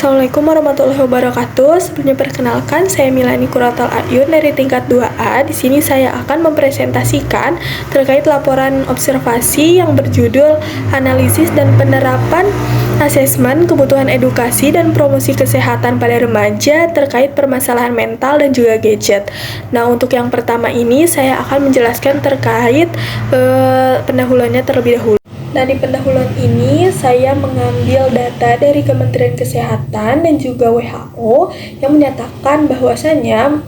Assalamualaikum warahmatullahi wabarakatuh. Sebelumnya perkenalkan, saya Milani Kuratal Ayun dari tingkat 2A. Di sini saya akan mempresentasikan terkait laporan observasi yang berjudul Analisis dan Penerapan Asesmen Kebutuhan Edukasi dan Promosi Kesehatan pada Remaja terkait permasalahan mental dan juga gadget. Nah, untuk yang pertama ini saya akan menjelaskan terkait pendahuluannya terlebih dahulu. Nah, di pendahuluan ini saya mengambil data dari Kementerian Kesehatan dan juga WHO yang menyatakan bahwasanya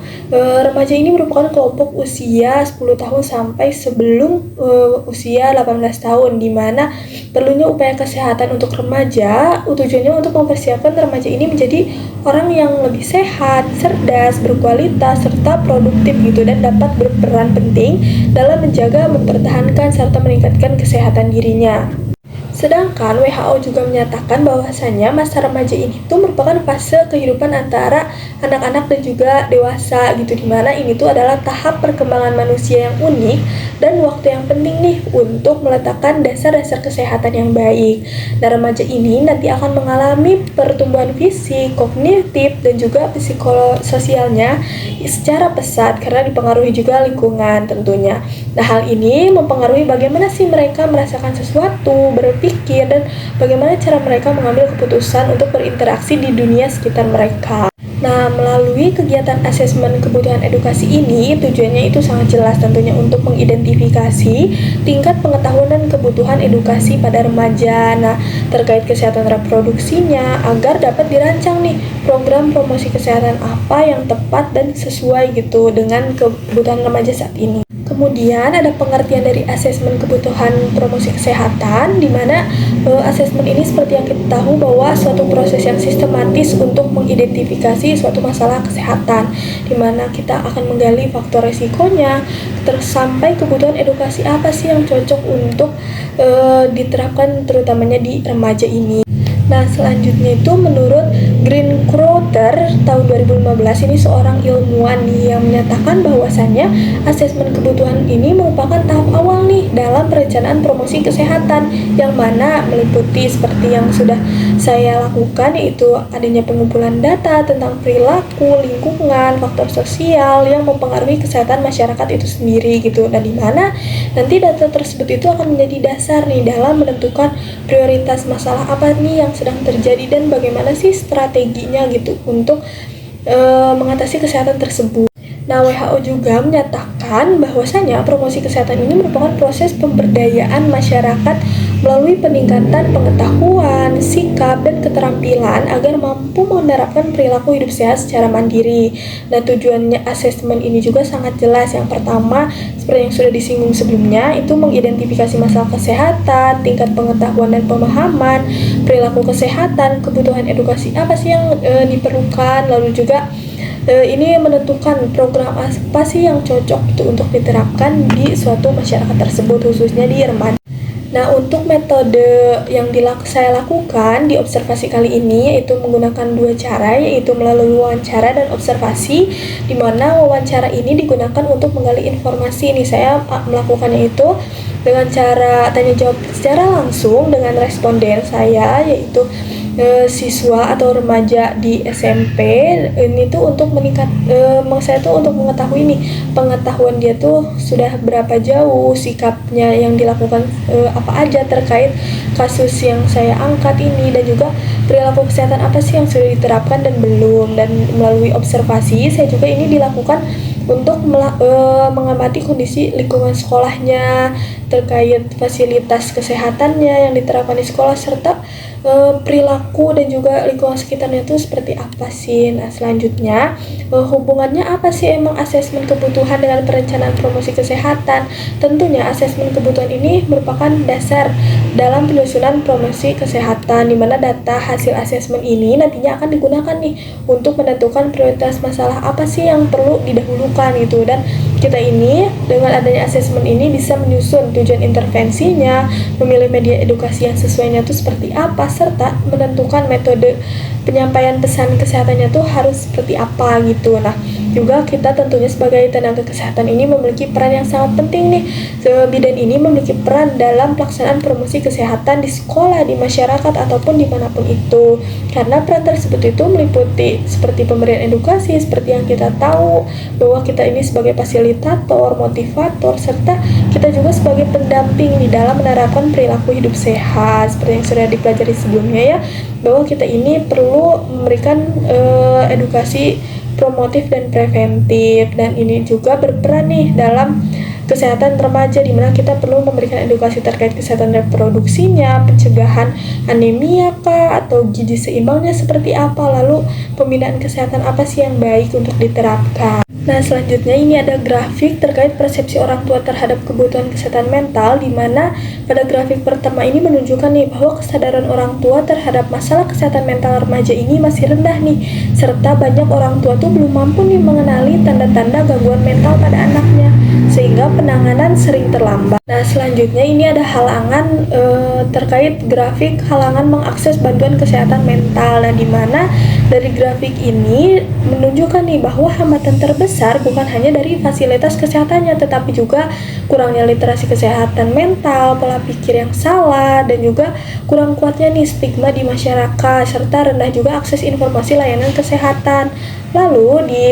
remaja ini merupakan kelompok usia 10 tahun sampai sebelum usia 18 tahun, di mana perlunya upaya kesehatan untuk remaja, tujuannya untuk mempersiapkan remaja ini menjadi orang yang lebih sehat, cerdas, berkualitas, serta produktif gitu, dan dapat berperan penting dalam menjaga, mempertahankan, serta meningkatkan kesehatan dirinya. Sedangkan WHO juga menyatakan bahwasanya masa remaja ini tuh merupakan fase kehidupan antara anak-anak dan juga dewasa gitu, dimana ini tuh adalah tahap perkembangan manusia yang unik dan waktu yang penting nih untuk meletakkan dasar-dasar kesehatan yang baik. Nah, remaja ini nanti akan mengalami pertumbuhan fisik, kognitif, dan juga psikososialnya secara pesat karena dipengaruhi juga lingkungan tentunya. Nah, hal ini mempengaruhi bagaimana sih mereka merasakan sesuatu, berpikir, dan bagaimana cara mereka mengambil keputusan untuk berinteraksi di dunia sekitar mereka. Nah, melalui kegiatan asesmen kebutuhan edukasi ini, tujuannya itu sangat jelas tentunya untuk mengidentifikasi tingkat pengetahuan dan kebutuhan edukasi pada remaja. Nah, terkait kesehatan reproduksinya, agar dapat dirancang nih program promosi kesehatan apa yang tepat dan sesuai gitu dengan kebutuhan remaja saat ini. Kemudian ada pengertian dari asesmen kebutuhan promosi kesehatan, di mana asesmen ini seperti yang kita tahu bahwa suatu proses yang sistematis untuk mengidentifikasi suatu masalah kesehatan, di mana kita akan menggali faktor resikonya, terus sampai kebutuhan edukasi apa sih yang cocok untuk diterapkan terutamanya di remaja ini. Nah, selanjutnya itu menurut Greencrowther tahun 2015, ini seorang ilmuwan yang menyatakan bahwasannya asesmen kebutuhan ini merupakan tahap awal nih dalam perencanaan promosi kesehatan, yang mana meliputi seperti yang sudah saya lakukan, yaitu adanya pengumpulan data tentang perilaku, lingkungan, faktor sosial yang mempengaruhi kesehatan masyarakat itu sendiri gitu. Dan di mana nanti data tersebut itu akan menjadi dasar nih dalam menentukan prioritas masalah apa nih yang sedang terjadi dan bagaimana sih strateginya gitu untuk mengatasi kesehatan tersebut. Nah, WHO juga menyatakan bahwasanya promosi kesehatan ini merupakan proses pemberdayaan masyarakat melalui peningkatan pengetahuan, sikap, dan keterampilan agar mampu menerapkan perilaku hidup sehat secara mandiri. Nah, tujuannya asesmen ini juga sangat jelas. Yang pertama, seperti yang sudah disinggung sebelumnya, itu mengidentifikasi masalah kesehatan, tingkat pengetahuan dan pemahaman, perilaku kesehatan, kebutuhan edukasi apa sih yang diperlukan, lalu juga ini menentukan program apa sih yang cocok itu untuk diterapkan di suatu masyarakat tersebut, khususnya di remaja. Nah, untuk metode yang saya lakukan di observasi kali ini yaitu menggunakan dua cara, yaitu melalui wawancara dan observasi, di mana wawancara ini digunakan untuk menggali informasi. Ini saya melakukannya itu dengan cara tanya jawab secara langsung dengan responden saya, yaitu siswa atau remaja di SMP. Ini tuh untuk saya tuh untuk mengetahui nih pengetahuan dia tuh sudah berapa jauh, sikapnya yang dilakukan apa aja terkait kasus yang saya angkat ini, dan juga perilaku kesehatan apa sih yang sudah diterapkan dan belum. Dan melalui observasi saya juga ini dilakukan untuk mengamati kondisi lingkungan sekolahnya, terkait fasilitas kesehatannya yang diterapkan di sekolah, serta perilaku dan juga lingkungan sekitarnya itu seperti apa sih. Nah, selanjutnya hubungannya apa sih emang asesmen kebutuhan dengan perencanaan promosi kesehatan? Tentunya asesmen kebutuhan ini merupakan dasar dalam penyusunan promosi kesehatan, di mana data hasil asesmen ini nantinya akan digunakan nih untuk menentukan prioritas masalah apa sih yang perlu didahulukan gitu, dan kita ini dengan adanya asesmen ini bisa menyusun tujuan intervensinya, memilih media edukasi yang sesuainya itu seperti apa, serta menentukan metode penyampaian pesan kesehatannya tuh harus seperti apa gitu. Nah, juga kita tentunya sebagai tenaga kesehatan ini memiliki peran yang sangat penting nih. Bidan ini memiliki peran dalam pelaksanaan promosi kesehatan di sekolah, di masyarakat, ataupun dimanapun itu. Karena peran tersebut itu meliputi seperti pemberian edukasi, seperti yang kita tahu bahwa kita ini sebagai fasilitator, motivator, serta kita juga sebagai pendamping di dalam menerapkan perilaku hidup sehat seperti yang sudah dipelajari sebelumnya ya, bahwa kita ini perlu memberikan edukasi promotif dan preventif, dan ini juga berperan nih dalam kesehatan remaja, di mana kita perlu memberikan edukasi terkait kesehatan reproduksinya, pencegahan anemia kah, atau gizi seimbangnya seperti apa, lalu pembinaan kesehatan apa sih yang baik untuk diterapkan. Nah, selanjutnya ini ada grafik terkait persepsi orang tua terhadap kebutuhan kesehatan mental, di mana pada grafik pertama ini menunjukkan nih bahwa kesadaran orang tua terhadap masalah kesehatan mental remaja ini masih rendah nih, serta banyak orang tua tuh belum mampu nih mengenali tanda-tanda gangguan mental pada anaknya, sehingga penanganan sering terlambat. Nah, selanjutnya ini ada halangan terkait grafik halangan mengakses bantuan kesehatan mental. Nah, di mana dari grafik ini menunjukkan nih bahwa hambatan terbesar bukan hanya dari fasilitas kesehatannya, tetapi juga kurangnya literasi kesehatan mental, pola pikir yang salah, dan juga kurang kuatnya nih stigma di masyarakat, serta rendah juga akses informasi layanan kesehatan. Lalu di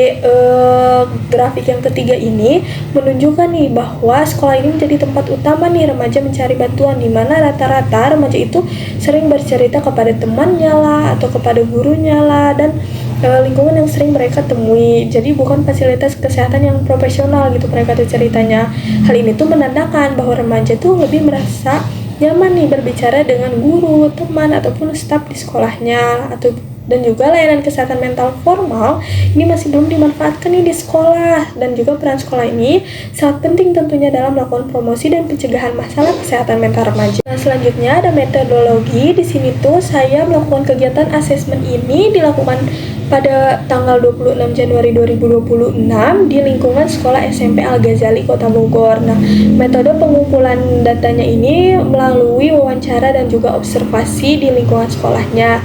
grafik yang ketiga ini menunjukkan nih bahwa sekolah ini menjadi tempat utama nih remaja mencari bantuan, di mana rata-rata remaja itu sering bercerita kepada temannya lah atau kepada gurunya lah, dan lingkungan yang sering mereka temui. Jadi bukan fasilitas kesehatan yang profesional gitu mereka tuh ceritanya. Hal ini tuh menandakan bahwa remaja tuh lebih merasa nyaman nih berbicara dengan guru, teman, ataupun staf di sekolahnya, dan juga layanan kesehatan mental formal ini masih belum dimanfaatkan nih di sekolah, dan juga peran sekolah ini sangat penting tentunya dalam melakukan promosi dan pencegahan masalah kesehatan mental remaja. Nah, selanjutnya ada metodologi. Di sini tuh saya melakukan kegiatan asesmen ini dilakukan pada tanggal 26 Januari 2026 di lingkungan sekolah SMP Al-Ghazali Kota Bogor. Nah, metode pengumpulan datanya ini melalui wawancara dan juga observasi di lingkungan sekolahnya.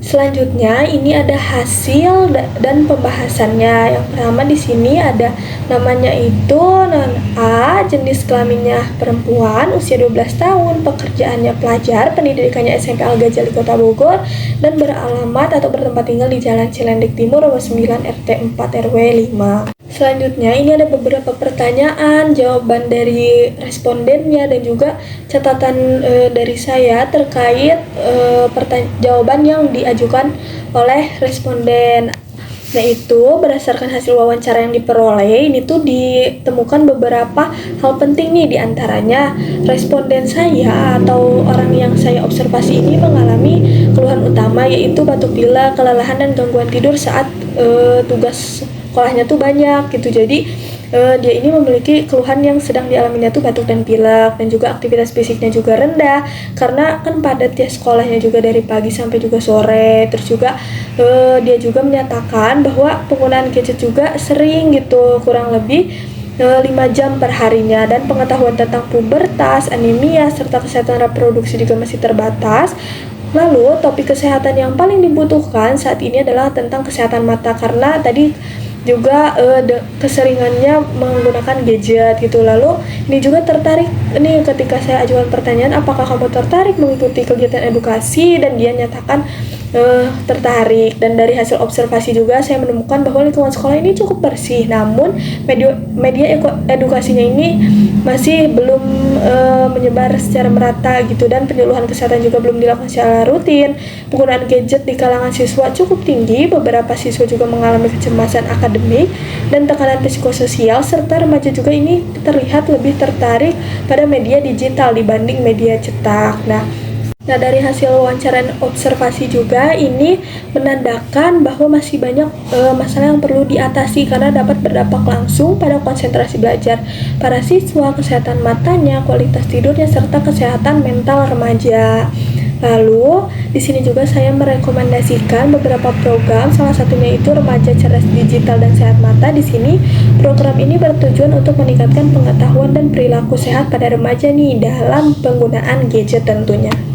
Selanjutnya ini ada hasil dan pembahasannya. Yang pertama di sini ada namanya itu non A, jenis kelaminnya perempuan, usia 12 tahun, pekerjaannya pelajar, pendidikannya SMP Al-Ghazali Kota Bogor, dan beralamat atau bertempat tinggal di Jalan Cilendik Timur, RW 9 RT 4 RW 5. Selanjutnya ini ada beberapa pertanyaan, jawaban dari respondennya, dan juga catatan dari saya terkait jawaban yang diajukan oleh responden. Nah, itu berdasarkan hasil wawancara yang diperoleh, ini tuh ditemukan beberapa hal penting nih, diantaranya responden saya atau orang yang saya observasi ini mengalami keluhan utama yaitu batuk pilek, kelelahan, dan gangguan tidur saat tugas sekolahnya tuh banyak gitu. Jadi dia ini memiliki keluhan yang sedang dialaminya tuh batuk dan pilek, dan juga aktivitas fisiknya juga rendah karena kan padat ya sekolahnya juga dari pagi sampai juga sore. Terus juga dia juga menyatakan bahwa penggunaan gadget juga sering gitu, kurang lebih 5 jam per harinya, dan pengetahuan tentang pubertas, anemia, serta kesehatan reproduksi juga masih terbatas. Lalu topik kesehatan yang paling dibutuhkan saat ini adalah tentang kesehatan mata, karena tadi juga keseringannya menggunakan gadget gitu. Lalu ini juga tertarik nih ketika saya ajukan pertanyaan, apakah kamu tertarik mengikuti kegiatan edukasi, dan dia nyatakan tertarik. Dan dari hasil observasi juga saya menemukan bahwa lingkungan sekolah ini cukup bersih, namun media edukasinya ini masih belum menyebar secara merata gitu, dan penyuluhan kesehatan juga belum dilakukan secara rutin. Penggunaan gadget di kalangan siswa cukup tinggi, beberapa siswa juga mengalami kecemasan akademik dan tekanan psikososial, serta remaja juga ini terlihat lebih tertarik pada media digital dibanding media cetak. Nah, dari hasil wawancara dan observasi juga ini menandakan bahwa masih banyak masalah yang perlu diatasi karena dapat berdampak langsung pada konsentrasi belajar para siswa, kesehatan matanya, kualitas tidurnya, serta kesehatan mental remaja. Lalu, di sini juga saya merekomendasikan beberapa program, salah satunya itu Remaja Cerdas Digital dan Sehat Mata. Di sini, program ini bertujuan untuk meningkatkan pengetahuan dan perilaku sehat pada remaja nih dalam penggunaan gadget tentunya.